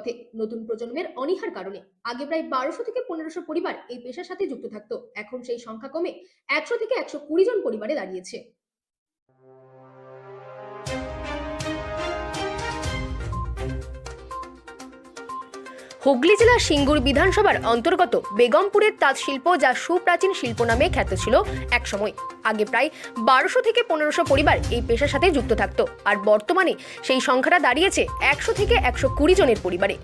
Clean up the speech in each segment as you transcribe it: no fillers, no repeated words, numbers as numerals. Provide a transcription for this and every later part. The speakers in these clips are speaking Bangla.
পথে। নতুন প্রজন্মের অনীহার কারণে আগে প্রায় 1200 থেকে 1500 পরিবার এই পেশার সাথে যুক্ত থাকতো। এখন সেই সংখ্যা কমে 100 থেকে 120 জন পরিবারে দাঁড়িয়েছে। হুগলি জেলার সিঙ্গুর বিধানসভার অন্তর্গত বেগমপুরের তাঁত শিল্প, যা সুপ্রাচীন শিল্প নামে খ্যাত ছিল একসময়। আগে প্রায় 1200 থেকে 1500 পরিবার এই পেশার সাথে যুক্ত থাকতো, আর বর্তমানে সেই সংখ্যাটা দাঁড়িয়েছে 100 থেকে 120 জনের পরিবারে।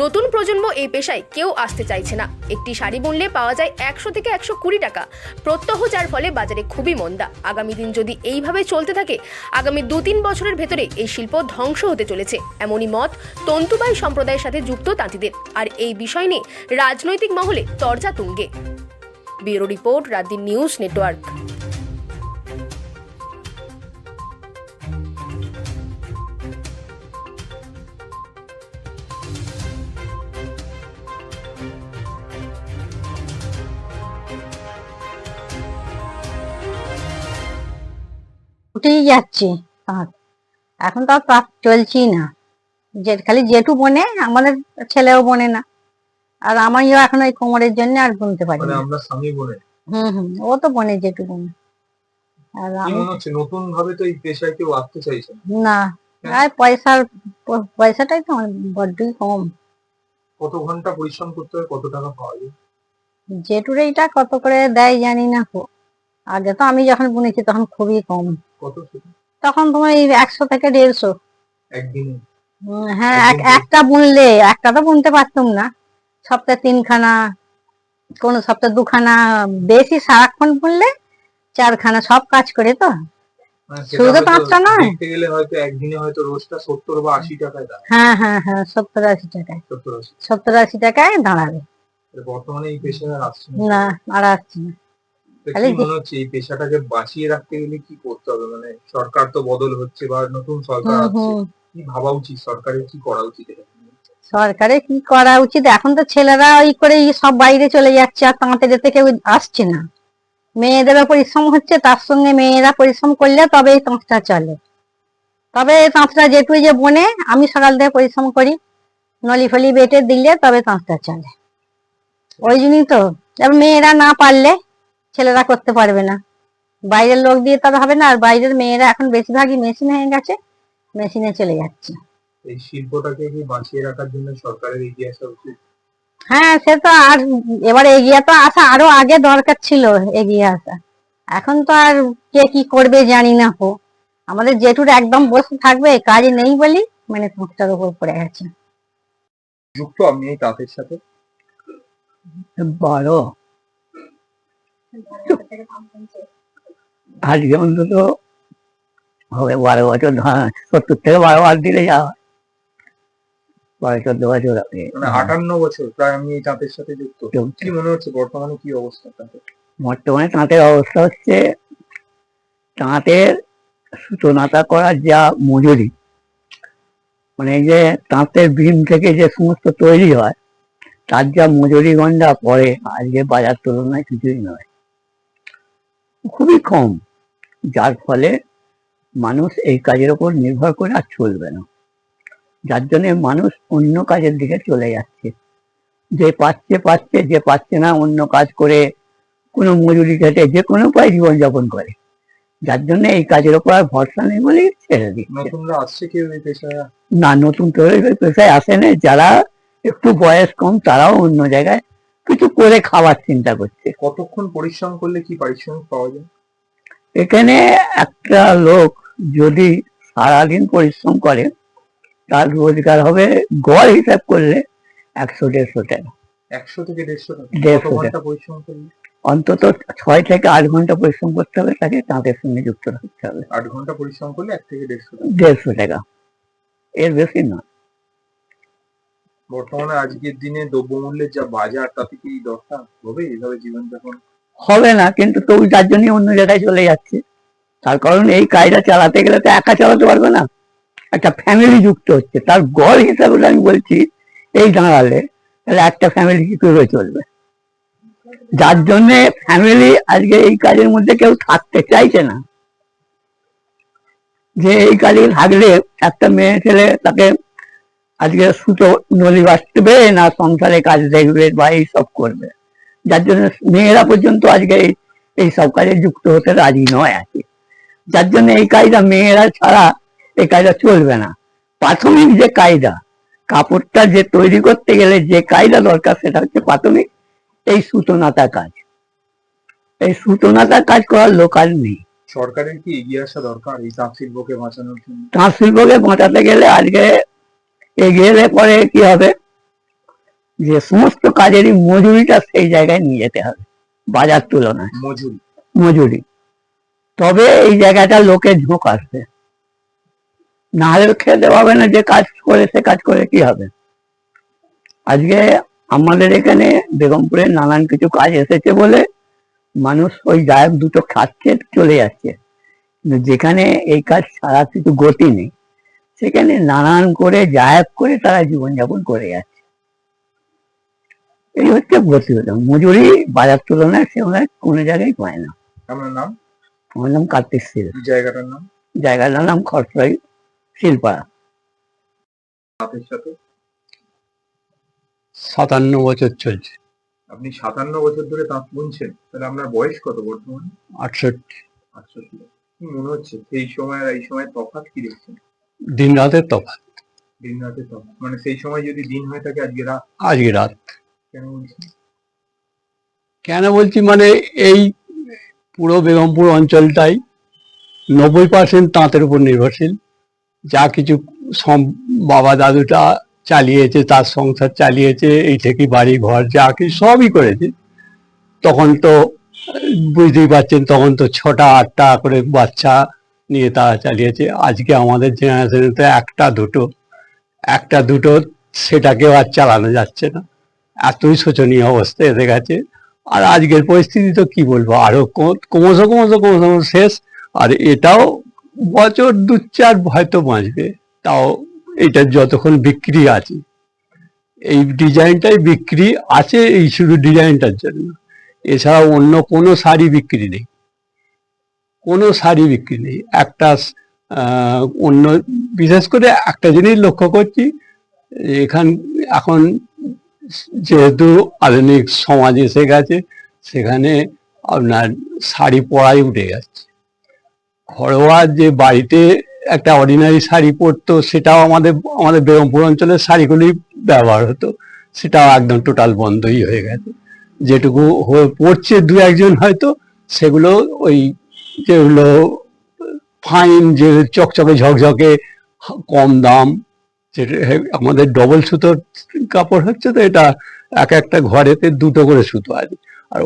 নতুন প্রজন্ম এই পেশায় কেউ আসতে চাইছে না। একটি শাড়ি বুনলে পাওয়া যায় 100 থেকে 120 টাকা প্রত্যহ, যার ফলে বাজারে খুবই মন্দা। আগামী দিন যদি এইভাবে চলতে থাকে, আগামী 2-3 বছরের ভেতরে এই শিল্প ধ্বংস হতে চলেছে, এমনই মত তন্তুবাই সম্প্রদায়ের সাথে যুক্ত তাঁতিদের। আর এই বিষয় নিয়ে রাজনৈতিক মহলে তরজা তুঙ্গে। Bureau report, রাতদিন news network. উঠেই যাচ্ছে তাঁত, এখন তো আর তাঁত চলছেই না। যে খালি জেঠু বোনে, আমাদের ছেলেও বোনে না। আর আমিও এখন ওই কোমরের জন্য আর বুনতে পারি না। আমরা স্বামী বোনে। ও তো বোনে, জেঠু বোনে। আর কি মনে হচ্ছে নতুন ভাবে তো এই পেশায় কেউ আসতে চাইছে না, আর পয়সাটাই তো বড্ডই কম। কত ঘন্টা পরিশ্রম করতে হয়, কত টাকা পাওয়া যায়? জেঠুর এইটা কত করে দেয় জানি না। আগে তো আমি যখন বুনেছি তখন খুবই কম। কত? তখন তোমার 100 থেকে 150 একদিনে? হ্যাঁ, একটা বুনলে, একটা তো বুনতে পারতাম না। সপ্তাহে 3খানা, কোন সপ্তাহে 2খানা, বেশি সারাক্ষণ বুনলে 4খানা, সব কাজ করে তো। শুধু তো তাঁতটা নয়, দেখতে গেলে হয়তো একদিনে হয়তো রোজটা 70 বা 80 টাকায় দাঁড়ায়। হ্যাঁ হ্যাঁ হ্যাঁ, 70-80 টাকায়, 70-80 টাকায় দাঁড়াবে। বর্তমানে এই পেশায় আর আসছে না, আর আসছে না। কি মনে হচ্ছে এই পেশাটাকে বাঁচিয়ে রাখতে গেলে কি করতে হবে? মানে সরকার তো বদল হচ্ছে বা নতুন সরকার আসছে, কি ভাবা উচিত? সরকারের কি করা উচিত? সরকারের কি করা উচিত, এখন তো ছেলেরা ওই করে সব বাইরে চলে যাচ্ছে, আর তাঁতের এতে কেউ আসছে না। মেয়েদের পরিশ্রম হচ্ছে, তার সঙ্গে মেয়েরা পরিশ্রম করলে তবে এই তাঁতটা চলে। তবে এই তাঁতটা যেটুকু যে বনে, আমি সকাল থেকে পরিশ্রম করি, নলি ফলি বেটে দিলে তবে তাঁতটা চলে। ওই জন্যই তো মেয়েরা না পারলে ছেলেরা করতে পারবে না, বাইরের লোক দিয়ে তবে হবে না। আর বাইরের মেয়েরা এখন বেশিরভাগই মেশিন হয়ে গেছে, মেশিনে চলে যাচ্ছে। এই শিল্পটাকে কি বাঁচিয়ে রাখার জন্য সরকারের এগিয়ে আসা উচিত? হ্যাঁ, সে তো আর এবার এগিয়ে তো আসা আরো আগে দরকার ছিল, এগিয়ে আসা। এখন তো আর কে কি করবে জানি না। আমাদের জেঠুর একদম বসে থাকবে, কাজ নেই বলি মানে তাঁতটার উপর পড়ে গেছে। যুক্ত আপনি এই তাঁতের সাথে? বড় আজকে অন্তত হবে 12 বছর, 70 থেকে 12 বার দিলে যাওয়া 12-14 বছর। 58 বছর প্রায় আমি এই তাঁতের সাথে যুক্ত। কি মনে হচ্ছে বর্তমানে কি অবস্থা তাঁতের? বর্তমানে তাঁতের অবস্থা হচ্ছে, তাঁতের সুতো নাতা করার যা মজুরি, মানে এই যে তাঁতের বিম থেকে যে সমস্ত তৈরি হয়, তার যা মজুরি গন্ডা পড়ে আজকে বাজার তুলনায় কিছুই নয়, খুবই কম। যার ফলে মানুষ এই কাজের উপর নির্ভর করে আর চলবে না, যার জন্য মানুষ অন্য কাজের দিকে চলে যাচ্ছে। যে পাচ্ছে, যে পাচ্ছে না অন্য কাজ করে, কোনো মজুরি খেটে যে কোনো উপায় জীবনযাপন করে, যার জন্য এই কাজের উপর আর ভরসা নেই বলে ছেড়ে দিচ্ছে। নতুনরা আসছে কেউ এই পেশায়? না, নতুন তৈরি পেশায় আসে না। যারা একটু বয়স কম তারাও অন্য জায়গায় কিছু করে খাওয়ার চিন্তা করছে। কতক্ষণ পরিশ্রম করলে কি পারিশ্রমিক পাওয়া যায়? এখানে একটা লোক যদি সারাদিন পরিশ্রম করে, তার রোজগার হবে গড় হিসাব করলে 100-150 টাকা। 100 থেকে 150 টাকা? 150 কত ঘন্টা পরিশ্রম করলে? অন্তত 6 থেকে 8 ঘন্টা পরিশ্রম করতে হবে, তাকে তাঁতের সঙ্গে যুক্ত থাকতে হবে। 8 ঘন্টা পরিশ্রম করলে 1 থেকে 150 টাকা? 150 টাকা, এর বেশি নয়। বর্তমানে আজকের দিনে দ্রব্যমূল্যের যা বাজার, তাতে কি দরকার হবে এইভাবে জীবনযাপন? হবে না, কিন্তু তবু যার জন্য অন্য জায়গায় চলে যাচ্ছে। তার কারণ এই কাজটা চালাতে গেলে তো একা চালাতে পারবে না, একটা ফ্যামিলি যুক্ত হচ্ছে। তার গড় হিসাবে আমি বলছি, এই দাঁড়ালে তাহলে একটা ফ্যামিলি কি করে চলবে, যার জন্য ফ্যামিলি আজকে এই কাজের মধ্যে কেউ থাকতে চাইছে না। যে এই কাজে থাকলে একটা মেয়ে ছেলে তাকে আজকে সুতো নলি বাঁচবে না সংসারে কাজ দেখবে বা এইসব করবে, যার জন্য মেয়েরা পর্যন্ত আজকে এই সব কাজে যুক্ত হতে রাজি নয় আছে। যার জন্য এই কাজটা মেয়েরা ছাড়া এই কাজটা চলবে না। প্রাথমিক যে কায়দা, কাপড়টা যে তৈরি করতে গেলে যে কায়দা দরকার সেটা হচ্ছে প্রাথমিক এই সুতো নাতা কাজ। এই সুতো নাতা কাজ করার লোক আর নেই। সরকারের কি এগিয়ে আসা দরকার এই তাঁত শিল্পকে বাঁচানোর জন্য? তাঁত শিল্পকে বাঁচাতে গেলে আজকে এগিয়ে এলে পরে কি হবে, যে সমস্ত কাজেরই মজুরিটা সেই জায়গায় নিয়ে যেতে হবে বাজার তুলনায়, মজুরি। তবে এই জায়গাটা লোকের ঝোঁক আসবে, না হলে খেতে পাবে না। যে কাজ করে সে কাজ করে কি হবে? আজকে আমাদের এখানে বেগমপুরে নানান কিছু কাজ এসেছে বলে মানুষ ওই গায়ক দুটো খাচ্ছে চলে যাচ্ছে, কিন্তু যেখানে এই কাজ ছাড়া কিছু গতি নেই সেখানে নানান করে জায়গ করে তারা জীবনযাপন করে যাচ্ছে। এই হচ্ছে গতি হলো মজুরি বাজার তুলনায় সেগুলো কোনো জায়গায় পায় না। আমার নাম? আমার নাম কার্তিক শীল। জায়গাটার নাম? জায়গাটার নাম খরসরাই শিলপাড়া। তাঁতের সাথে 57 বছর চলছে। আপনি 57 বছর ধরে তাঁত বুনছেন, তাহলে আপনার বয়স কত বর্তমানে? 68। 68। কি মনে হচ্ছে সেই সময় আর এই সময় তফাৎ কি দেখছেন? দিন রাতের তফাৎ। দিন রাতের তফাৎ মানে সেই সময় যদি দিন হয়ে থাকে আজকে রাত? আজকে রাত। কেন বলছেন? কেন বলছি মানে এই পুরো বেগমপুর অঞ্চলটাই 90% তাঁতের উপর নির্ভরশীল। যা কিছু বাবা দাদুটা চালিয়েছে, তার সংসার চালিয়েছে, এই থেকে বাড়ি ঘর যা কিছু সবই করেছে। তখন তো বুঝতেই পারছেন, তখন তো 6টা 8টা করে বাচ্চা নিয়ে তারা চালিয়েছে। আজকে আমাদের জেনারেশনে তো একটা দুটো সেটাকেও আর চালানো যাচ্ছে না, এতই শোচনীয় অবস্থা এসে গেছে। আর আজকের পরিস্থিতি তো কি বলবো, আরো ক্রমশ শেষ। আর এটাও বছর 2-4 হয়তো বাঁচবে, তাও এটা যতক্ষণ বিক্রি আছে, এই ডিজাইনটাই বিক্রি আছে, এই শুধু ডিজাইনটার জন্য। এছাড়া অন্য কোনো শাড়ি বিক্রি নেই, কোনো শাড়ি বিক্রি নেই। একটা অন্য বিশেষ করে একটা জিনিস লক্ষ্য করছি, এখন যেহেতু আধুনিক সমাজ এসে গেছে, সেখানে আপনার শাড়ি পরাই উঠে যাচ্ছে। ঘরোয়া যে বাড়িতে একটা অর্ডিনারি শাড়ি পরতো, সেটাও আমাদের বেগমপুর অঞ্চলের শাড়িগুলি ব্যবহার হতো, সেটাও একদম টোটাল বন্ধই হয়ে গেছে। যেটুকু পড়ছে 2-1 হয়তো, সেগুলো ওই যেগুলো ফাইন, যে চকচকে ঝকঝকে কম দাম, যেটা আমাদের ডবল সুতোর কাপড় হচ্ছে, তো এটা একটা ঘরেতে 2টো করে সুতো আছে। আর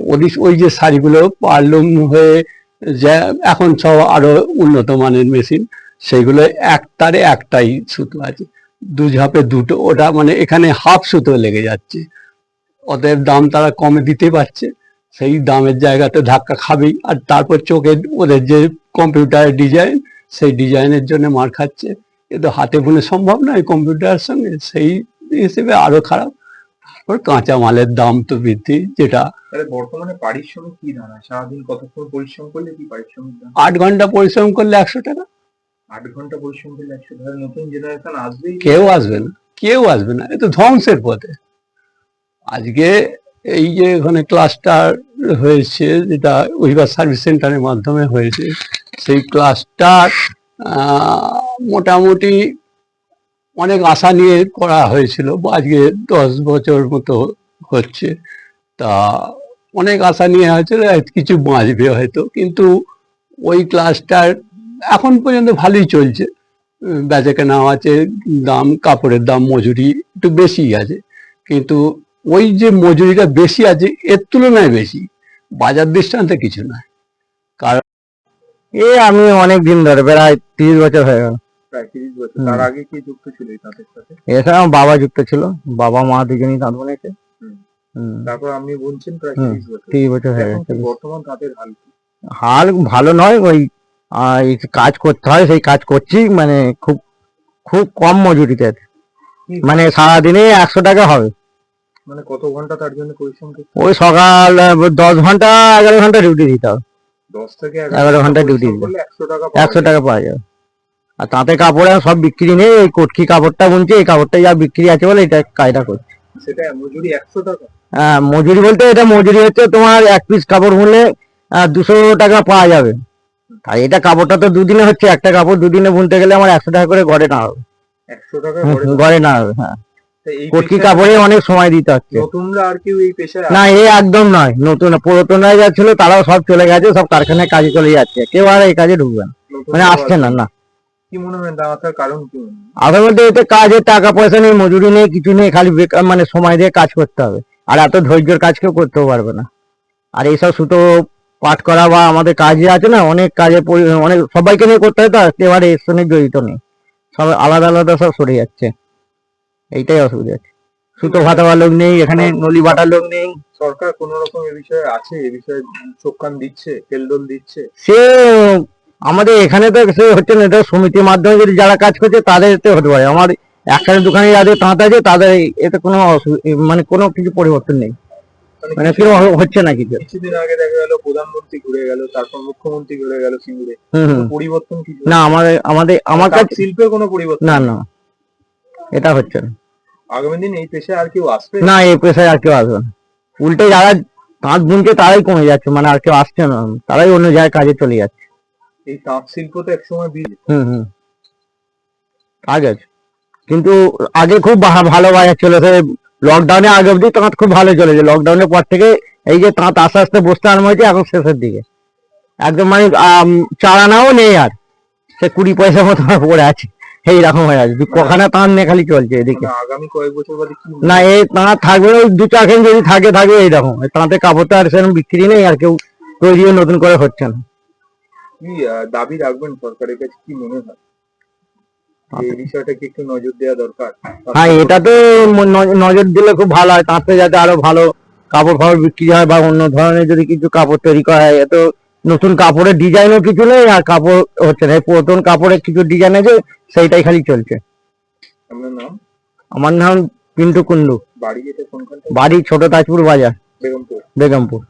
ওই যে শাড়িগুলো পারলুম হয়ে যা এখন সব আরো উন্নত মানের মেশিন, সেইগুলো একটারে একটাই সুতো আছে, 2 ঝাপে 2টো। ওটা মানে এখানে হাফ সুতো লেগে যাচ্ছে, অতএব দাম তারা কমে দিতে পারছে, সেই দামের জায়গাতে ধাক্কা খাবেই। আর তারপর চোখে ওদের যে কম্পিউটারের ডিজাইন, সেই ডিজাইনের জন্য মার খাচ্ছে। কিন্তু হাতে বুনে সম্ভব নয় কম্পিউটারের সঙ্গে, সেই হিসেবে আরো খারাপ। তারপর কাঁচা মালের দাম তো বৃদ্ধি, যেটা বর্তমানে পারিশ্রমিক কি দাঁড়ায়? সারাদিন কতক্ষণ পরিশ্রম করলে কি পারিশ্রমিক দাঁড়ায়? 8 ঘন্টা পরিশ্রম করলে 100 টাকা। 8 ঘন্টা পরিশ্রম করলে 100 টাকা? নতুন জেনারেশন আসবেই? কেউ আসবে না, এ তো ধ্বংসের পথে। আজকে এই যে এখানে ক্লাসটার হয়েছে, যেটা উইভার সার্ভিস সেন্টারের মাধ্যমে হয়েছে, সেই ক্লাসটার মোটামুটি অনেক আশা নিয়ে করা হয়েছিল। আজকে 10 বছর মতো হচ্ছে, তা অনেক আশা নিয়ে হয়েছিল কিছু বাঁচবে হয়তো, কিন্তু ওই ক্লাসটার এখন পর্যন্ত ভালোই চলছে। বেচা কেনা আছে, দাম, কাপড়ের দাম, মজুরি একটু বেশি আছে, কিন্তু ওই যে মজুরিটা বেশি আছে এর তুলনায় বেশি, বাজার দৃষ্টান্তে কিছু নয়। কারণ আমি অনেক দিন ধরে, প্রায় 30 বছর হয়ে গেল। প্রায় 30 বছর। তার আগে কি যুক্ত ছিল এই তাঁতের সাথে? এছাড়া আমার বাবা যুক্ত ছিল, বাবা মা দুজনেই তাঁত বুনেছে। তারপর আপনি বলছেন প্রায় 30 বছর। 30 বছর হয়ে এখন গেছে। কি বর্তমান তাঁতের হাল কি? হাল ভালো নয়, ওই এই কাজ করতে হয়, সেই কাজ করছি, মানে খুব খুব কম মজুরিতে। মানে সারাদিনে 100 টাকা হবে। মানে কত ঘন্টা তার জন্য পরিশ্রম করতে? ওই সকাল 10 ঘন্টা 11 ঘন্টা ডিউটি দিতে হবে। 10 থেকে 11 ঘন্টা ডিউটি পরিশ্রম করলে 100 টাকা 100 টাকা পাওয়া যাবে। আর তাঁতের কাপড় আর সব বিক্রি নেই, এই কটকি কাপড়টা বুনছে, এই কাপড়টা যা বিক্রি আছে বলে এটা কায়দা করছে। সেটা মজুরি 100 টাকা? হ্যাঁ, মজুরি বলতে এটা মজুরি হচ্ছে তোমার এক পিস কাপড় বুনলে 200 টাকা পাওয়া যাবে। আর এটা কাপড়টা তো দুদিনে হচ্ছে, একটা কাপড় দুদিনে বুনতে গেলে আমার 100 টাকা করে ঘরে না হবে। 100 টাকা ঘরে না হবে, হ্যাঁ। তা এই কটকি পেশায় কাপড়ে অনেক সময় দিতে হচ্ছে। নতুনরা আর কেউ এই পেশায় না, এ একদম নয়, নতুন পুরাতনরা যা ছিল তারাও সব চলে গেছে, সব কারখানায় কাজে চলে যাচ্ছে, কেউ আর এই কাজে ঢুকবে না, মানে আসছে না। না, কি মনে হয় দাঁড়াতার কারণ কি মনে হয়? আমার মধ্যে এতে কাজের টাকা পয়সা নেই, মজুরি নেই, কিছু নেই, খালি বেকার মানে সময় দিয়ে কাজ করতে হবে। আর এত ধৈর্যের কাজ কেউ করতেও পারবে না। আর এইসব সুতো পাট করা বা আমাদের কাজে আছে না, অনেক কাজে অনেক সবাইকে নিয়ে করতে হয়, তো একেবারে এর সঙ্গে জড়িত নেই, সব আলাদা আলাদা সব সরে যাচ্ছে, এইটাই অসুবিধা। সুতো ভাতাবার লোক নেই এখানে, নলি বাটার লোক নেই। সরকার কোন রকম এ বিষয়ে আছে, এ বিষয়ে চোখ কান দিচ্ছে, তেলদোল দিচ্ছে? সে আমাদের এখানে তো সে হচ্ছে না, এটা সমিতির মাধ্যমে যদি যারা কাজ করছে তাদের এতে হতে পারে। আমার একখানে দোকানে যাদের তাঁত আছে তাদের এতে কোনো মানে কোনো কিছু পরিবর্তন নেই, মানে কেউ হচ্ছে না কিছু। কিছুদিন আগে দেখা গেল প্রধানমন্ত্রী ঘুরে গেল, তারপর মুখ্যমন্ত্রী ঘুরে গেল সিঙ্গুরে, পরিবর্তন কিছু? না, আমার কাছে শিল্পের কোনো পরিবর্তন? না, না, এটা হচ্ছে না। আগামী দিন এই পেশায় আর কেউ আসবে না, এই পেশায় আর কেউ আসবে না। উল্টে যারা তাঁত বুনছে তারাই কমে যাচ্ছে, মানে আর কেউ আসছে না, তারাই অন্য জায়গায় কাজে চলে যাচ্ছে। এই তাঁত শিল্প তো একসময় আগে আছে, কিন্তু আগে খুব ভালো বাজার চলেছে, লকডাউনে আগে অব্দি তাঁত খুব ভালো চলেছে, লকডাউনের পর থেকে এই যে তাঁত আস্তে আস্তে বসতে আরম্ভ হয়েছে এখন শেষের দিকে, একদম মানে চালানাও নেই আর, সে 20 পয়সা মতো পড়ে আছে, এইরকম হয়ে আছে, কখানা তাঁত নিয়ে খালি চলছে এদিকে। মানে আগামী কয়েক বছর বাদে কি না, এই তাঁত থাকবে ওই 2-4 যদি থাকে এইরকম, তাঁতের কাপড়টা আর সেরকম বিক্রি নেই, আর কেউ তৈরিও নতুন করে হচ্ছে না। কি দাবি রাখবেন সরকারের কাছে, কি মনে হয় এই বিষয়টা কি একটু নজর দেওয়া দরকার? হ্যাঁ, এটা তো নজর দিলে খুব ভালো হয়, তাঁতে যাতে আরো ভালো কাপড় ফাপড় বিক্রি হয়, বা অন্য ধরনের যদি কিছু কাপড় তৈরি করা হয়। এত নতুন কাপড়ের ডিজাইনও কিছু নেই, আর কাপড় হচ্ছে না, এই পুরাতন কাপড়ের কিছু ডিজাইন আছে সেইটাই খালি চলছে। আপনার নাম? আমার নাম পিন্টু কুন্ডু, বাড়ি যেটা কোনখানটা? বাড়ি ছোট তাজপুর বাজার, বেগমপুর। বেগমপুর।